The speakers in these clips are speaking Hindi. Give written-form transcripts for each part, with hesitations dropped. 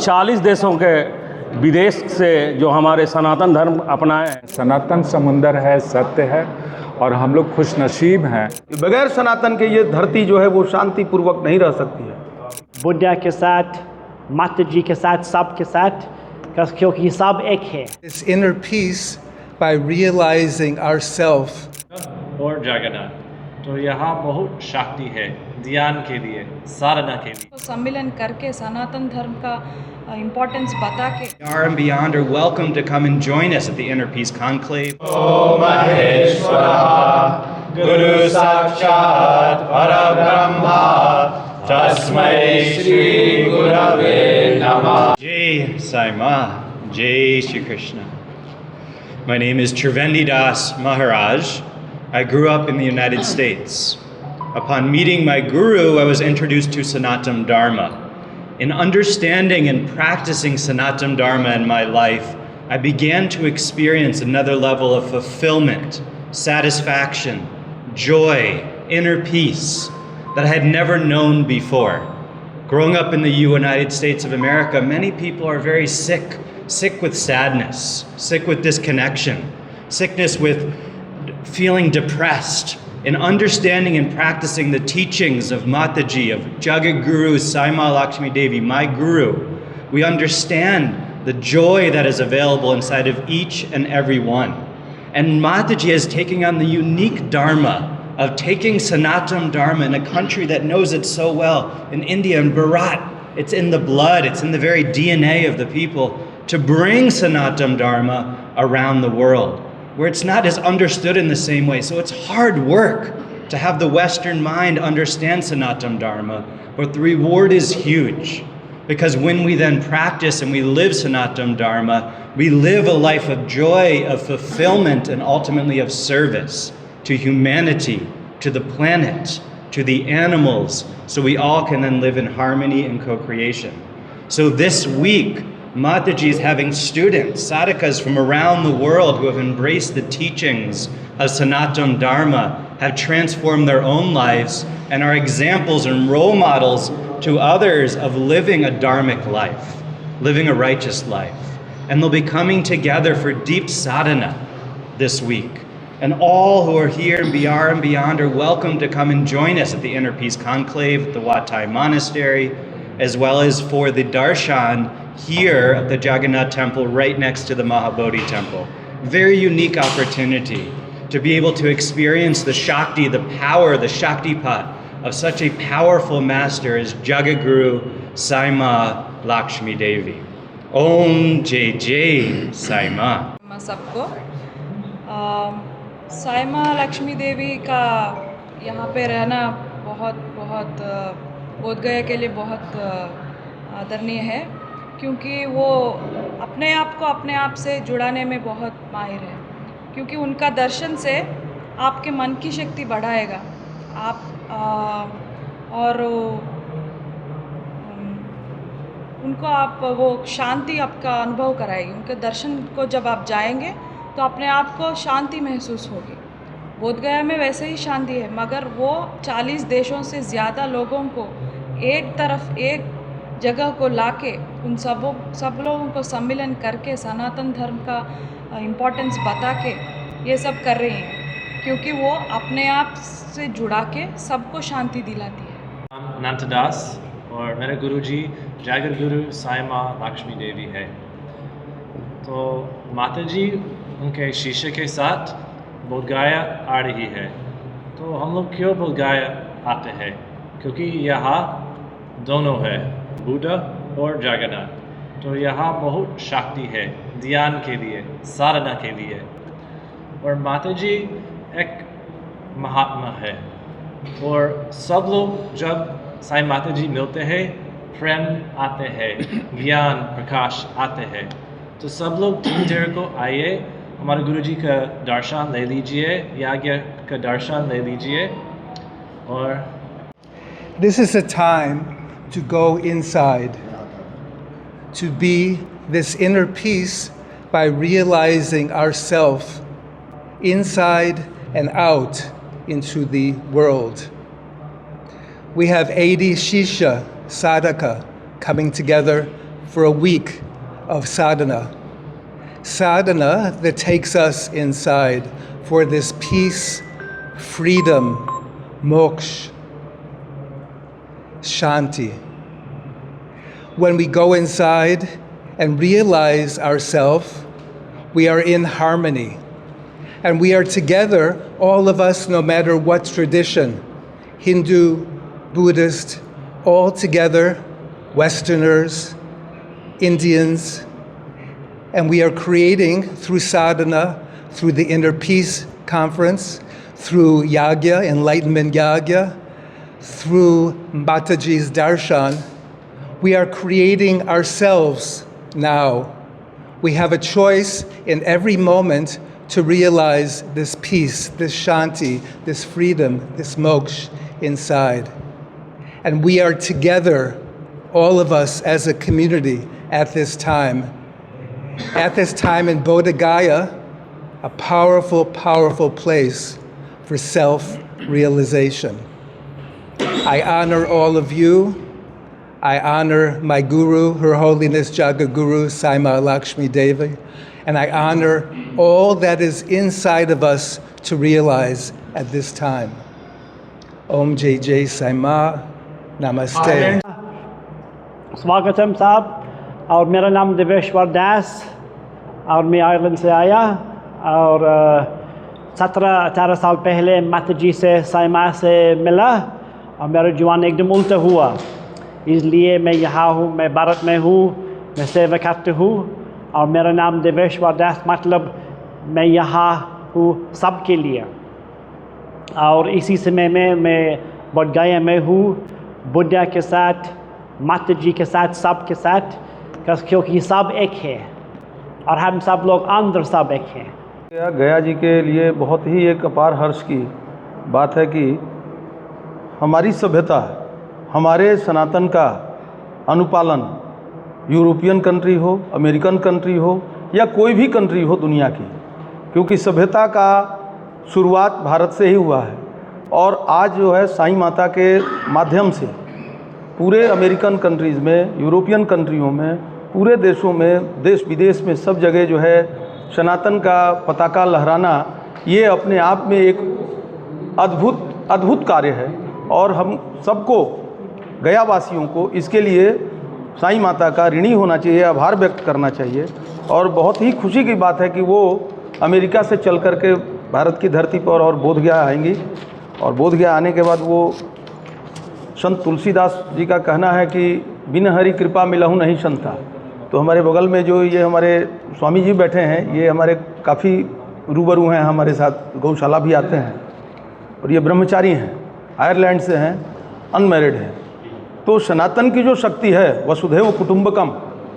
40 देशों के विदेश से जो हमारे सनातन धर्म अपनाए हैं। सनातन समुंदर है, सत्य है और हम लोग खुशनसीब हैं। बगैर सनातन के ये धरती जो है वो शांति पूर्वक नहीं रह सकती है। बुद्धा के साथ, माता जी के साथ, सब के साथ, क्योंकि सब एक है। This inner peace by realizing ourself. और जगन्नाथ, तो यहाँ बहुत शक्ति है ध्यान के लिए, साधना के लिए। सम्मेलन करके सनातन धर्म का इम्पोर्टेंस बता के and beyond are welcome to come and join us at the Inner Peace Conclave. Om Maheshwara Guru Sakshat Parabrahma Tasmai Shri Gurave Namah. Jai Sai Ma, Jai Shri Krishna. My name is Trivendi Das Maharaj. I grew up in the United States. Upon meeting my guru, I was introduced to Sanatana Dharma. In understanding and practicing Sanatana Dharma in my life, I began to experience another level of fulfillment, satisfaction, joy, inner peace that I had never known before. Growing up in the United States of America, many people are very sick with sadness, sick with disconnection, sickness with feeling depressed. In understanding and practicing the teachings of Mataji, of Jagat Guru Saima Lakshmi Devi, my guru, we understand the joy that is available inside of each and every one. And Mataji is taking on the unique dharma of taking Sanatana Dharma in a country that knows it so well, in India, in Bharat. It's in the blood, it's in the very DNA of the people, to bring Sanatana Dharma around the world, where it's not as understood in the same way. So it's hard work to have the Western mind understand Sanatana Dharma, but the reward is huge. Because when we then practice and we live Sanatana Dharma, we live a life of joy, of fulfillment, and ultimately of service to humanity, to the planet, to the animals, so we all can then live in harmony and co-creation. So this week, Mataji is having students, sadhakas from around the world who have embraced the teachings of Sanatana Dharma, have transformed their own lives, and are examples and role models to others of living a dharmic life, living a righteous life. And they'll be coming together for deep sadhana this week. And all who are here and beyond are welcome to come and join us at the Inner Peace Conclave at the Watai Monastery, as well as for the darshan here at the Jagannath Temple right next to the Mahabodhi Temple. Very unique opportunity to be able to experience the Shakti, the power, the Shaktipat of such a powerful master as Jagaguru Saima Lakshmi Devi. Om Jai Jai Saima. सबको साइमा लक्ष्मी देवी का यहाँ पे रहना बहुत बोधगया के लिए बहुत आदरणीय है, क्योंकि वो अपने आप से जुड़ाने में बहुत माहिर है। क्योंकि उनका दर्शन से आपके मन की शक्ति बढ़ाएगा आप और उनको आप वो शांति आपका अनुभव कराएगी। उनके दर्शन को जब आप जाएंगे तो अपने आप को शांति महसूस होगी। बोधगया में वैसे ही शांति है, मगर वो 40 देशों से ज़्यादा लोगों को एक तरफ एक जगह को लाके उन सब लोगों को सम्मिलन करके सनातन धर्म का इम्पोर्टेंस बता के ये सब कर रही हैं, क्योंकि वो अपने आप से जुड़ा के सबको शांति दिलाती है। अनंत दास और मेरे गुरुजी जागर गुरु साईमा लक्ष्मी देवी है। तो माताजी उनके शिष्य के साथ बोधगया आ रही है। तो हम लोग क्यों बोधगया आते हैं? क्योंकि यहाँ दोनों है, बुद्ध और जगन्नाथ। तो यहाँ बहुत शक्ति है ध्यान के लिए, साधना के लिए। और माताजी एक महात्मा है और सब लोग जब साईं माताजी मिलते हैं, प्रेम आते हैं, ज्ञान प्रकाश आते हैं। तो सब लोग 3 तारीख को आइए, हमारे गुरुजी का दर्शन ले लीजिए, यज्ञ का दर्शन ले लीजिए। और This is a time to go inside, to be this inner peace by realizing ourself inside and out into the world. We have 80 Shisha Sadhaka coming together for a week of sadhana. Sadhana that takes us inside for this peace, freedom, moksha, shanti. When we go inside and realize ourselves, we are in harmony. And we are together, all of us, no matter what tradition, Hindu, Buddhist, all together, Westerners, Indians, and we are creating through sadhana, through the Inner Peace Conference, through yagya, enlightenment yagya, through Mataji's darshan, we are creating ourselves now. We have a choice in every moment to realize this peace, this shanti, this freedom, this moksha inside. And we are together, all of us as a community at this time. At this time in Bodh Gaya, a powerful, powerful place for self-realization. I honor all of you. I honor my Guru, Her Holiness Jagadguru Saima Lakshmi Devi, and I honor all that is inside of us to realize at this time. Om Jai Jai Saima, Namaste. स्वागतम साहब, और मेरा नाम देवेश्वर दास और मैं आयरलैंड से आया और 17-18 साल पहले माताजी से साइमा से मिला और मेरा जीवन एकदम उल्टा हुआ, इसलिए मैं यहाँ हूँ, मैं भारत में हूँ, मैं सेवा करता हूँ और मेरा नाम देवेश्वर दास मतलब मैं यहाँ हूँ सबके लिए। और इसी समय में मैं बोध गया में हूँ, बुद्धा के साथ, माताजी के साथ, सब के साथ, क्योंकि सब एक है और हम सब लोग अंदर सब एक हैं। गया जी के लिए बहुत ही एक अपार हर्ष की बात है कि हमारी सभ्यता, हमारे सनातन का अनुपालन यूरोपियन कंट्री हो, अमेरिकन कंट्री हो या कोई भी कंट्री हो दुनिया की, क्योंकि सभ्यता का शुरुआत भारत से ही हुआ है और आज जो है साईं माता के माध्यम से पूरे अमेरिकन कंट्रीज़ में, यूरोपियन कंट्रियों में, पूरे देशों में, देश विदेश में सब जगह जो है सनातन का पताका लहराना, ये अपने आप में एक अद्भुत कार्य है और हम सबको, गया वासियों को इसके लिए साईं माता का ऋणी होना चाहिए, आभार व्यक्त करना चाहिए। और बहुत ही खुशी की बात है कि वो अमेरिका से चल कर के भारत की धरती पर और बोध गया आएंगी और बोध गया आने के बाद वो संत तुलसीदास जी का कहना है कि बिन हरि कृपा मिलहु नहीं संता। तो हमारे बगल में जो ये हमारे स्वामी जी बैठे हैं, ये हमारे काफ़ी रूबरू हैं, हमारे साथ गौशाला भी आते हैं और ये ब्रह्मचारी हैं, आयरलैंड से हैं, अनमैरिड हैं। तो सनातन की जो शक्ति है वसुधैव कुटुंबकम,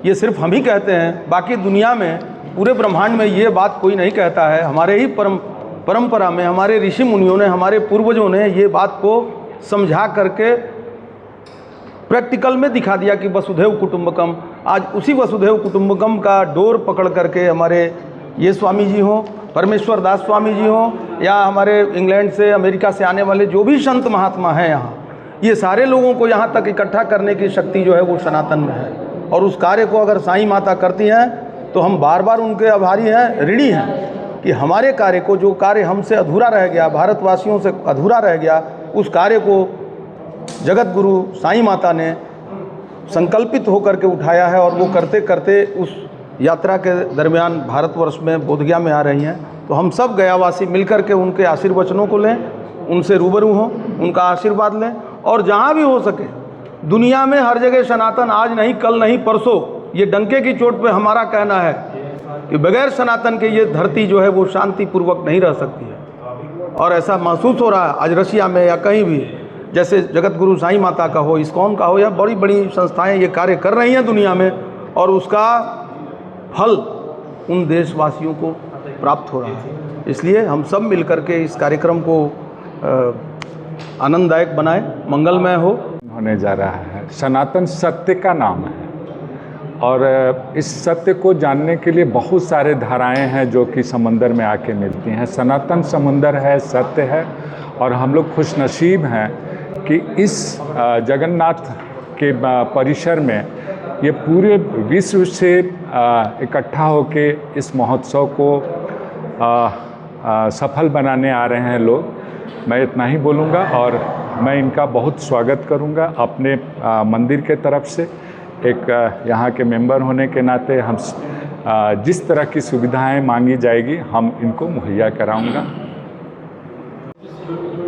ये सिर्फ हम ही कहते हैं, बाकी दुनिया में, पूरे ब्रह्मांड में ये बात कोई नहीं कहता है। हमारे ही परंपरा में हमारे ऋषि मुनियों ने, हमारे पूर्वजों ने ये बात को समझा करके प्रैक्टिकल में दिखा दिया कि वसुधैव कुटुंबकम। आज उसी वसुधैव कुटुंबकम का डोर पकड़ करके हमारे ये स्वामी जी हों, परमेश्वर दास स्वामी जी हों, या हमारे इंग्लैंड से, अमेरिका से आने वाले जो भी संत महात्मा हैं यहाँ, ये सारे लोगों को यहाँ तक इकट्ठा करने की शक्ति जो है वो सनातन में है। और उस कार्य को अगर साईं माता करती हैं तो हम बार बार उनके आभारी हैं, ऋणी हैं कि हमारे कार्य को, जो कार्य हमसे अधूरा रह गया, भारतवासियों से अधूरा रह गया, उस कार्य को जगत गुरु साईं माता ने संकल्पित होकर के उठाया है और वो करते करते उस यात्रा के दरमियान भारतवर्ष में, बोधगया में आ रही हैं। तो हम सब गयावासी मिलकर के उनके आशीर्वचनों को लें, उनसे रूबरू हों, उनका आशीर्वाद लें और जहाँ भी हो सके दुनिया में हर जगह सनातन, आज नहीं कल नहीं परसों, ये डंके की चोट पे हमारा कहना है कि बगैर सनातन के ये धरती जो है वो शांतिपूर्वक नहीं रह सकती है। और ऐसा महसूस हो रहा है आज रशिया में या कहीं भी, जैसे जगत गुरु साईं माता का हो, इस्कॉन का हो, या बड़ी बड़ी संस्थाएं ये कार्य कर रही हैं दुनिया में, और उसका फल उन देशवासियों को प्राप्त हो रहा है। इसलिए हम सब मिलकर के इस कार्यक्रम को आनंददायक बनाएं, मंगलमय हो। होने जा रहा है सनातन सत्य का नाम है और इस सत्य को जानने के लिए बहुत सारे धाराएं हैं जो कि समंदर में आके मिलती हैं। सनातन समुंदर है, सत्य है और हम लोग खुशनसीब हैं कि इस जगन्नाथ के परिसर में ये पूरे विश्व से इकट्ठा होके इस महोत्सव को सफल बनाने आ रहे हैं लोग। मैं इतना ही बोलूँगा और मैं इनका बहुत स्वागत करूँगा अपने मंदिर के तरफ से। एक यहाँ के मेंबर होने के नाते हम जिस तरह की सुविधाएं मांगी जाएगी हम इनको मुहैया कराऊँगा।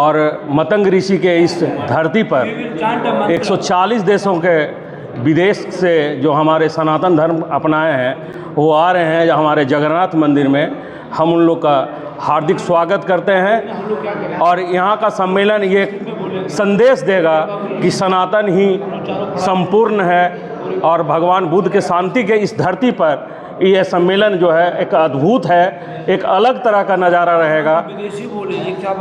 और मतंग ऋषि के इस धरती पर 140 देशों के विदेश से जो हमारे सनातन धर्म अपनाए हैं वो आ रहे हैं हमारे जगन्नाथ मंदिर में। हम उन लोग का हार्दिक स्वागत करते हैं और यहाँ का सम्मेलन ये संदेश देगा कि सनातन ही संपूर्ण है और भगवान बुद्ध के शांति के इस धरती पर यह सम्मेलन जो है एक अद्भुत है, एक अलग तरह का नज़ारा रहेगा।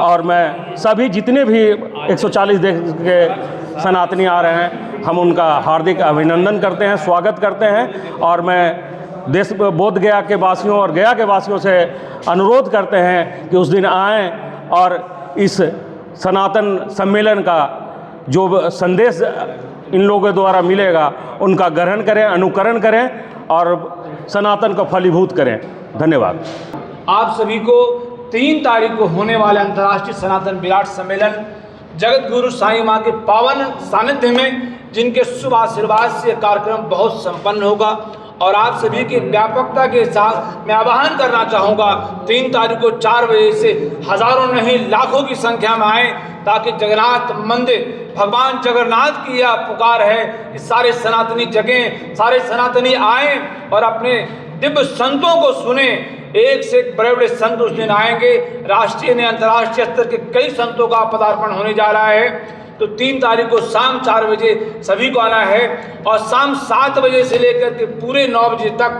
और मैं सभी जितने भी 140 देश के सनातनी आ रहे हैं हम उनका हार्दिक अभिनंदन करते हैं, स्वागत करते हैं। और मैं देश बोध गया के वासियों और गया के वासियों से अनुरोध करते हैं कि उस दिन आएँ और इस सनातन सम्मेलन का जो संदेश इन लोगों द्वारा मिलेगा उनका ग्रहण करें, अनुकरण करें और सनातन को फलीभूत करें। धन्यवाद। आप सभी को 3 तारीख को होने वाले अंतर्राष्ट्रीय सनातन विराट सम्मेलन जगत गुरु साईं माँ के पावन सानिध्य में जिनके शुभ आशीर्वाद से कार्यक्रम बहुत संपन्न होगा और आप सभी की व्यापकता के साथ मैं आह्वान करना चाहूँगा 3 तारीख को 4 बजे से हजारों नहीं लाखों की संख्या में आएँ ताकि जगन्नाथ मंदिर भगवान जगन्नाथ की यह पुकार है कि सारे सनातनी जगें, सारे सनातनी आएँ और अपने दिव्य संतों को सुने। एक से एक बड़े बड़े संत उस दिन आएंगे। राष्ट्रीय ने अंतर्राष्ट्रीय स्तर के कई संतों का पदार्पण होने जा रहा है। तो 3 तारीख को शाम 4 बजे सभी को आना है और शाम 7 बजे से लेकर के पूरे 9 बजे तक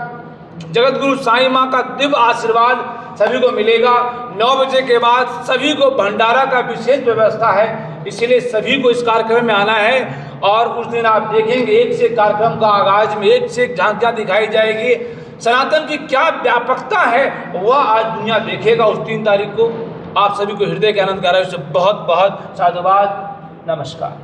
जगत गुरु साईं माँ का दिव्य आशीर्वाद सभी को मिलेगा। 9 बजे के बाद सभी को भंडारा का विशेष व्यवस्था है, इसीलिए सभी को इस कार्यक्रम में आना है। और उस दिन आप देखेंगे एक से कार्यक्रम का आगाज में एक से एक झांकियाँ दिखाई जाएगी। सनातन की क्या व्यापकता है वह आज दुनिया देखेगा उस 3 तारीख को। आप सभी को हृदय के आनंद कार्य से बहुत बहुत साधुवाद, नमस्कार।